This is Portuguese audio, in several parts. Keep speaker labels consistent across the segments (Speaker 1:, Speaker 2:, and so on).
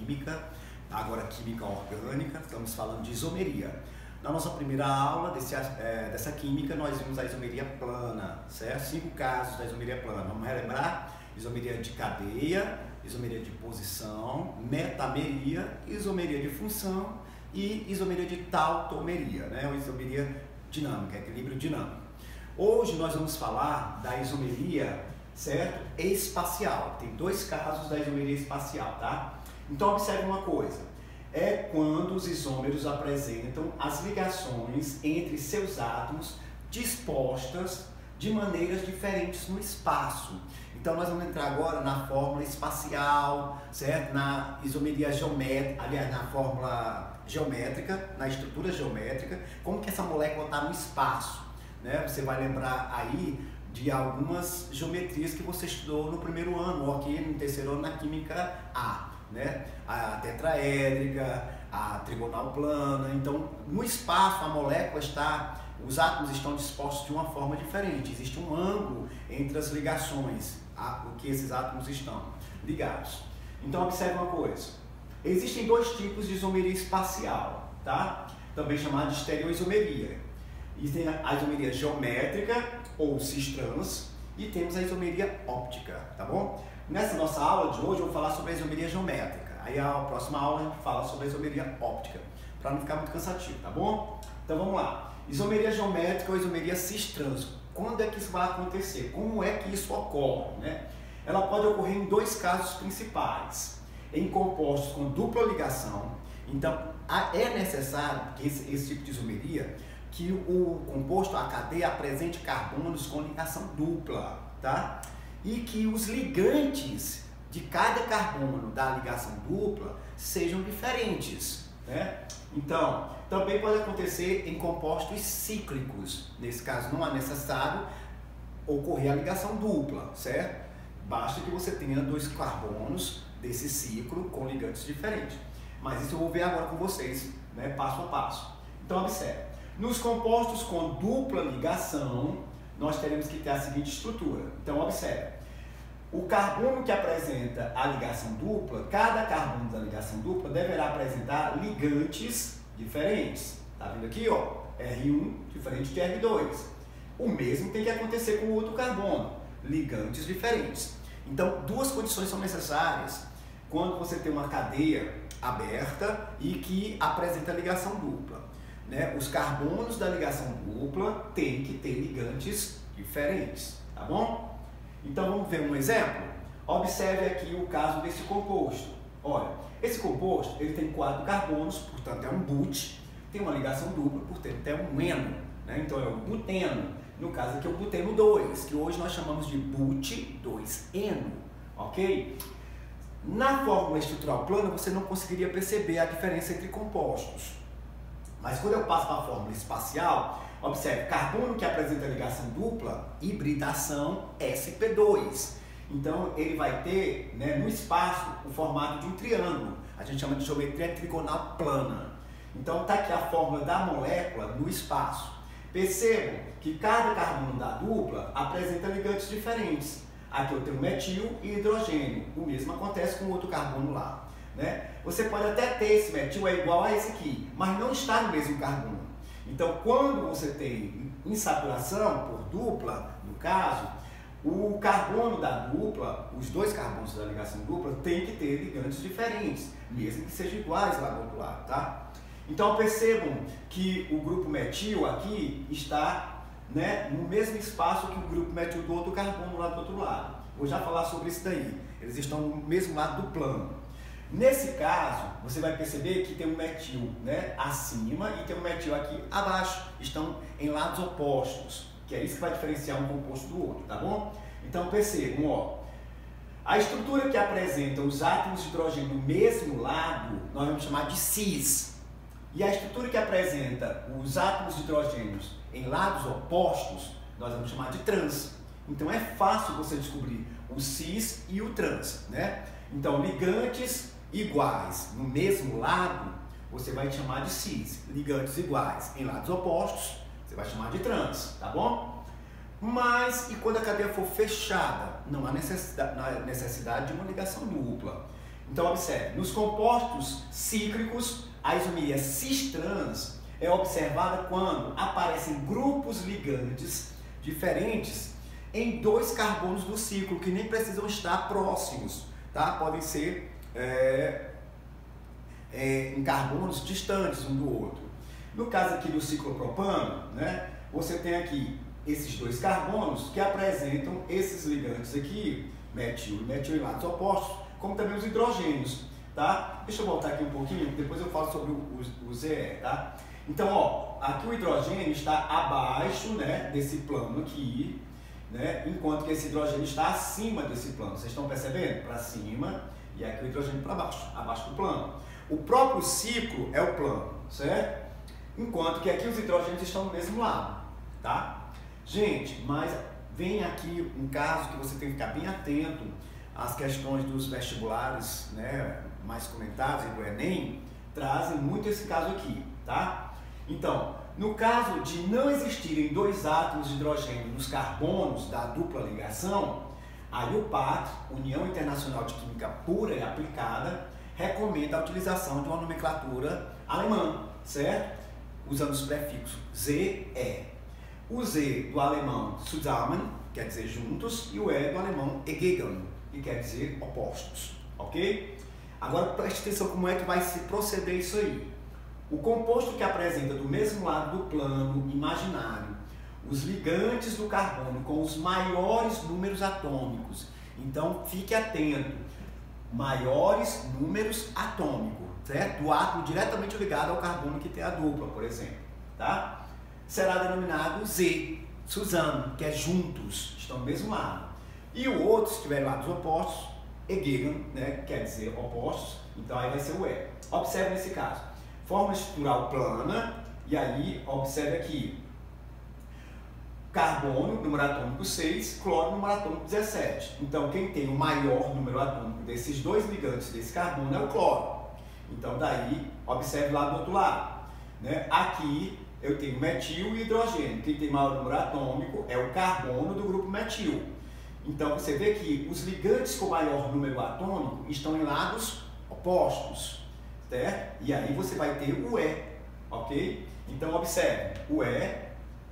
Speaker 1: química, agora química orgânica, estamos falando de isomeria. Na nossa primeira aula dessa química, nós vimos a isomeria plana, certo? 5 casos da isomeria plana. Vamos relembrar: isomeria de cadeia, isomeria de posição, metameria, isomeria de função e isomeria de tautomeria, né? Ou isomeria dinâmica, equilíbrio dinâmico. Hoje nós vamos falar da isomeria, certo? Espacial. Tem 2 casos da isomeria espacial, tá? Então observe uma coisa. É quando os isômeros apresentam as ligações entre seus átomos dispostas de maneiras diferentes no espaço. Então nós vamos entrar agora na fórmula espacial, certo? Na isomeria geométrica, aliás, na fórmula geométrica, na estrutura geométrica, como que essa molécula está no espaço, né? Você vai lembrar aí de algumas geometrias que você estudou no primeiro ano, ou aqui no terceiro ano na Química A, né? A tetraédrica, a trigonal plana. Então, no espaço, a molécula está, os átomos estão dispostos de uma forma diferente. Existe um ângulo entre as ligações, o que esses átomos estão ligados. Então, observe uma coisa. Existem 2 tipos de isomeria espacial, tá? Também chamada de estereoisomeria. Existem a isomeria geométrica, ou cis-trans, e temos a isomeria óptica, tá bom? Nessa nossa aula de hoje eu vou falar sobre a isomeria geométrica. Aí a próxima aula a gente fala sobre a isomeria óptica, para não ficar muito cansativo, tá bom? Então vamos lá. Isomeria geométrica ou isomeria cis-trans. Quando é que isso vai acontecer? Como é que isso ocorre, né? Ela pode ocorrer em 2 casos principais. Em compostos com dupla ligação. Então é necessário que esse tipo de isomeria, que o composto, a cadeia, apresente carbonos com ligação dupla, tá? E que os ligantes de cada carbono da ligação dupla sejam diferentes, né? Então, também pode acontecer em compostos cíclicos. Nesse caso, não é necessário ocorrer a ligação dupla, certo? Basta que você tenha 2 carbonos desse ciclo com ligantes diferentes. Mas isso eu vou ver agora com vocês, né? Passo a passo. Então, observe. Nos compostos com dupla ligação, nós teremos que ter a seguinte estrutura. Então, observe. O carbono que apresenta a ligação dupla, cada carbono da ligação dupla deverá apresentar ligantes diferentes. Tá vendo aqui, ó? R1 diferente de R2. O mesmo tem que acontecer com o outro carbono, ligantes diferentes. Então, 2 condições são necessárias quando você tem uma cadeia aberta e que apresenta ligação dupla, né? Os carbonos da ligação dupla têm que ter ligantes diferentes, tá bom? Então vamos ver um exemplo? Observe aqui o caso desse composto. Olha, esse composto ele tem 4 carbonos, portanto é um but, tem uma ligação dupla, portanto é um eno, né? Então é o buteno. No caso aqui é o buteno 2, que hoje nós chamamos de but2eno, ok? Na fórmula estrutural plana você não conseguiria perceber a diferença entre compostos. Mas quando eu passo para a fórmula espacial, observe, carbono que apresenta ligação dupla, hibridação sp2. Então ele vai ter, né, no espaço o formato de um triângulo. A gente chama de geometria trigonal plana. Então está aqui a fórmula da molécula no espaço. Percebam que cada carbono da dupla apresenta ligantes diferentes. Aqui eu tenho metil e hidrogênio. O mesmo acontece com o outro carbono lá, né? Você pode até ter esse metil é igual a esse aqui, mas não está no mesmo carbono. Então, quando você tem insaturação por dupla, no caso, o carbono da dupla, os 2 carbonos da ligação dupla, tem que ter ligantes diferentes, mesmo que sejam iguais lá do outro lado, tá? Então, percebam que o grupo metil aqui está, né, no mesmo espaço que o grupo metil do outro carbono lá do outro lado. Vou já falar sobre isso daí. Eles estão no mesmo lado do plano. Nesse caso, você vai perceber que tem um metil, né, acima e tem um metil aqui abaixo. Estão em lados opostos, que é isso que vai diferenciar um composto do outro, tá bom? Então percebam, ó, a estrutura que apresenta os átomos de hidrogênio do mesmo lado, nós vamos chamar de cis. E a estrutura que apresenta os átomos de hidrogênio em lados opostos, nós vamos chamar de trans. Então é fácil você descobrir o cis e o trans, né? Então ligantes iguais no mesmo lado, você vai chamar de cis. Ligantes iguais em lados opostos, você vai chamar de trans, tá bom? Mas, e quando a cadeia for fechada? Não há necessidade de uma ligação dupla. Então, observe, nos compostos cíclicos, a isomeria cis-trans é observada quando aparecem grupos ligantes diferentes em 2 carbonos do ciclo, que nem precisam estar próximos, tá? Podem ser em carbonos distantes um do outro. No caso aqui do ciclopropano, né, você tem aqui esses 2 carbonos que apresentam esses ligantes aqui, metil e metil em lados opostos, como também os hidrogênios, tá? Deixa eu voltar aqui um pouquinho, depois eu falo sobre o ZE, tá? Então, ó, aqui o hidrogênio está abaixo, né, desse plano aqui, né, enquanto que esse hidrogênio está acima desse plano. Vocês estão percebendo? Para cima e aqui o hidrogênio para baixo, abaixo do plano. O próprio ciclo é o plano, certo? Enquanto que aqui os hidrogênios estão no mesmo lado, tá? Gente, mas vem aqui um caso que você tem que ficar bem atento às questões dos vestibulares, né, mais comentados e do Enem, trazem muito esse caso aqui, tá? Então, no caso de não existirem 2 átomos de hidrogênio nos carbonos da dupla ligação, a IUPAC, União Internacional de Química Pura e Aplicada, recomenda a utilização de uma nomenclatura alemã, certo? Usando os prefixos ZE. O Z do alemão zusammen, quer dizer juntos, e o E do alemão gegen, que quer dizer opostos, ok? Agora preste atenção como é que vai se proceder isso aí. O composto que apresenta do mesmo lado do plano imaginário os ligantes do carbono com os maiores números atômicos. Então fique atento, maiores números atômicos, certo? Do átomo diretamente ligado ao carbono que tem a dupla, por exemplo, tá? Será denominado Z, zusammen, que é juntos, estão do mesmo lado. E o outro, se tiver lados opostos, gegen, né, quer dizer opostos, então aí vai ser o E. Observe nesse caso, forma estrutural plana, e aí observe aqui, carbono, número atômico 6, cloro, número atômico 17. Então quem tem o maior número atômico desses 2 ligantes desse carbono é o cloro. Então daí, observe lá do outro lado, né? Aqui eu tenho metil e hidrogênio. Quem tem maior número atômico é o carbono do grupo metil. Então você vê que os ligantes com maior número atômico estão em lados opostos, certo? E aí você vai ter o E, ok? Então observe, o E,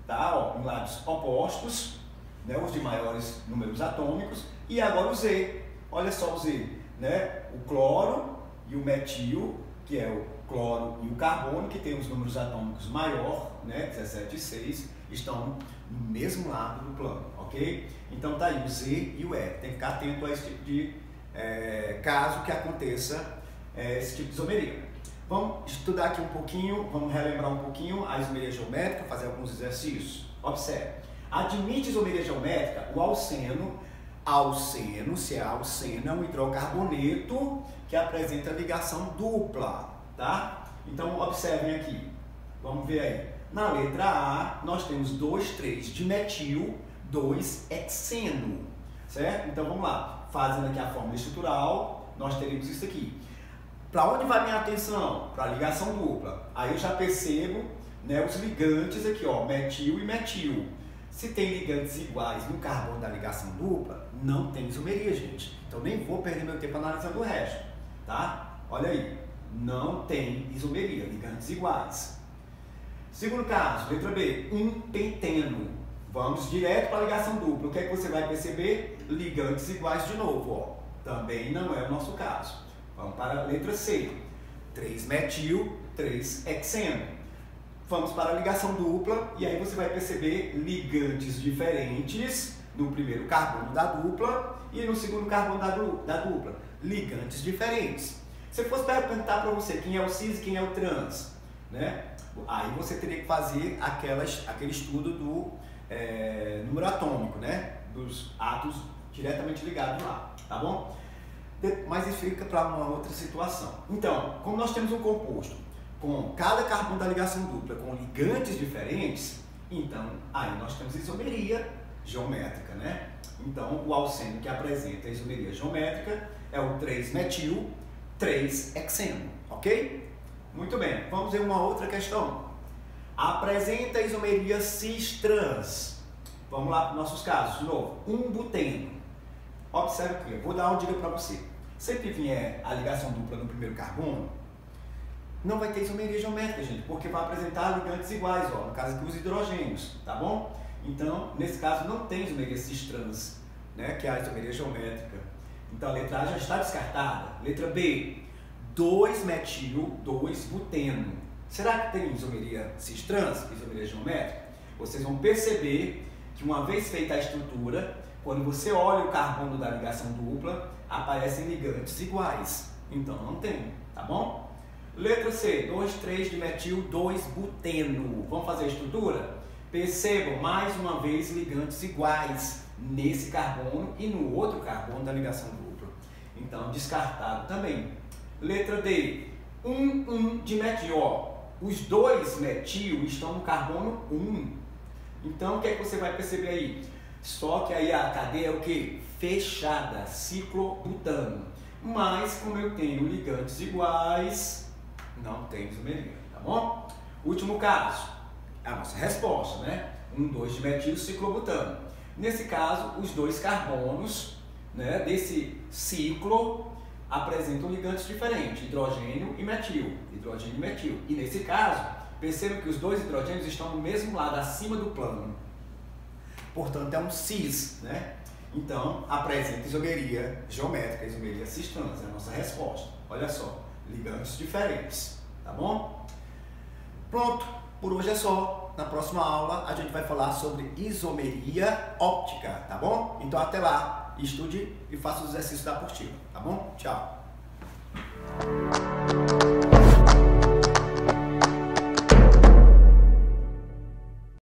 Speaker 1: tá, ó, em lados opostos, né, os de maiores números atômicos, e agora o Z, olha só o Z, né? O cloro e o metil, que é o cloro e o carbono, que tem os números atômicos maior, né, 17 e 6, estão no mesmo lado do plano, ok? Então tá aí o Z e o E. Tem que ficar atento a esse tipo de caso que aconteça esse tipo de isomeria. Vamos estudar aqui um pouquinho, vamos relembrar um pouquinho a isomeria geométrica, fazer alguns exercícios. Observe. Admite isomeria geométrica o alceno. Alceno, se é alceno, é um hidrocarboneto que apresenta ligação dupla, tá? Então observem aqui, vamos ver aí. Na letra A, nós temos 2, 3 de metil, 2 hexeno, certo? Então vamos lá, fazendo aqui a fórmula estrutural, nós teremos isso aqui. Para onde vai minha atenção? Para a ligação dupla. Aí eu já percebo, né, os ligantes aqui, ó, metil e metil. Se tem ligantes iguais no carbono da ligação dupla, não tem isomeria, gente. Então nem vou perder meu tempo analisando o resto, tá? Olha aí, não tem isomeria, ligantes iguais. Segundo caso, letra B, um penteno. Vamos direto para a ligação dupla. O que é que você vai perceber? Ligantes iguais de novo, ó. Também não é o nosso caso. Vamos para a letra C, 3 metil, 3 hexeno. Vamos para a ligação dupla e aí você vai perceber ligantes diferentes no primeiro carbono da dupla e no segundo carbono da dupla. Ligantes diferentes. Se eu fosse perguntar para você quem é o cis e quem é o trans, né? Aí você teria que fazer aquele estudo do número atômico, né? Dos átomos diretamente ligados lá, tá bom? Mas isso fica para uma outra situação. Então, como nós temos um composto com cada carbono da ligação dupla com ligantes diferentes, então aí nós temos isomeria geométrica, né? Então o alceno que apresenta a isomeria geométrica é o 3-metil, 3-hexeno, ok? Muito bem, vamos ver uma outra questão. Apresenta a isomeria cis-trans. Vamos lá para os nossos casos, de novo. 1-buteno. Observe aqui, eu vou dar uma dica para você. sempre que vier a ligação dupla no primeiro carbono, não vai ter isomeria geométrica, gente, porque vai apresentar ligantes iguais, ó, no caso aqui os hidrogênios, tá bom? Então, nesse caso, não tem isomeria cis-trans, né, que é a isomeria geométrica. Então, a letra A já está descartada. Letra B, 2-metil, 2-buteno. Será que tem isomeria cis-trans, isomeria geométrica? Vocês vão perceber que uma vez feita a estrutura, quando você olha o carbono da ligação dupla, aparecem ligantes iguais. Então, não tem, tá bom? Letra C, 2,3-dimetil, 2-buteno. Vamos fazer a estrutura? Percebam, mais uma vez, ligantes iguais nesse carbono e no outro carbono da ligação dupla. Então, descartado também. Letra D, 1,1-dimetil. Ó, os dois metil estão no carbono 1. Então, o que é que você vai perceber aí? Só que aí a cadeia é o que? Fechada, ciclobutano. Mas, como eu tenho ligantes iguais, não tem isomeria, tá bom? Último caso, a nossa resposta, né? 1,2-dimetil ciclobutano. Nesse caso, os dois carbonos, né, desse ciclo apresentam ligantes diferentes, hidrogênio e metil, hidrogênio e metil. E nesse caso, percebam que os dois hidrogênios estão no mesmo lado, acima do plano. Portanto, é um cis, né? Então, apresenta isomeria geométrica, isomeria cis-trans, é a nossa resposta. Olha só, ligantes diferentes, tá bom? Pronto, por hoje é só. Na próxima aula a gente vai falar sobre isomeria óptica, tá bom? Então até lá, estude e faça os exercícios da apostila, tá bom? Tchau!